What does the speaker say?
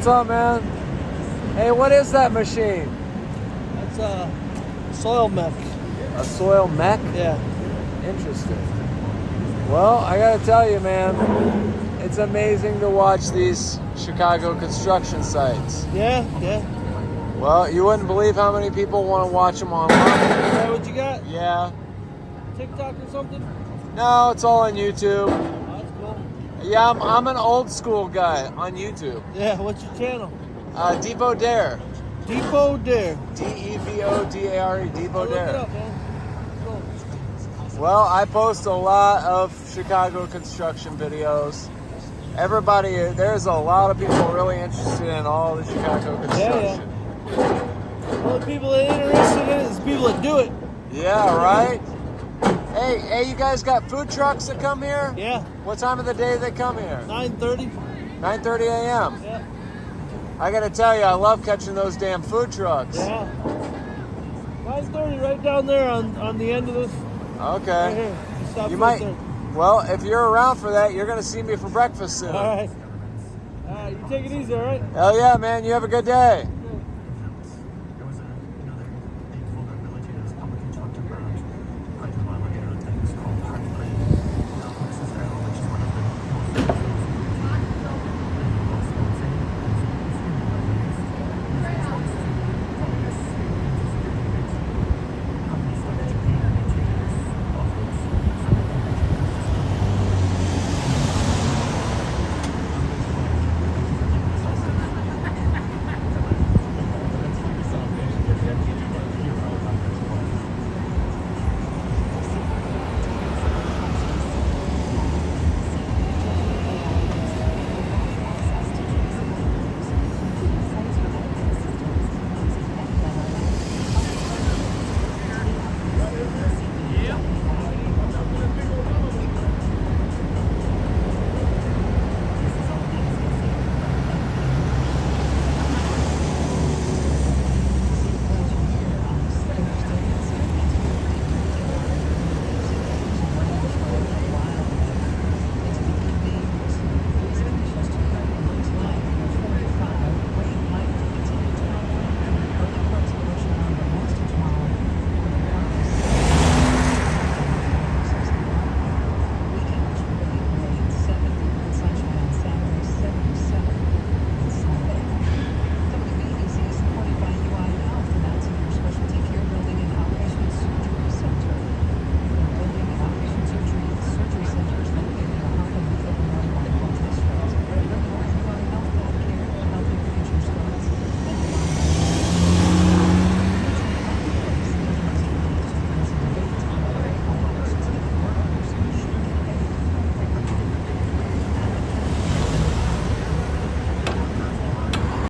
What's up, man? Hey, what is that machine? That's a Soilmec. A Soilmec? Yeah. Interesting. Well, I gotta tell you, man, it's amazing to watch these Chicago construction sites. Yeah. Well, you wouldn't believe how many people want to watch them online. Is that what you got? Yeah. TikTok or something? No, it's all on YouTube. Oh, that's cool. Yeah, I'm an old school guy on YouTube. Yeah, what's your channel? Depot Dare. Depot Dare. Devodare. Depot Look it Dare. up, man. Cool. Well, I post a lot of Chicago construction videos. Everybody, there's a lot of people really interested in all the Chicago construction. Well, the people that are interested in it is people that do it. Yeah, right? Hey, you guys got food trucks that come here? Yeah. What time of the day they come here? 9:30. 9:30 a.m. Yeah. I gotta tell you, I love catching those damn food trucks. Yeah. 9:30 right down there on the end of this. Right Okay. here. Stop You right might, there. well, if you're around for that, you're gonna see me for breakfast soon. All right. You take it easy, all right? Hell yeah, man. You have a good day.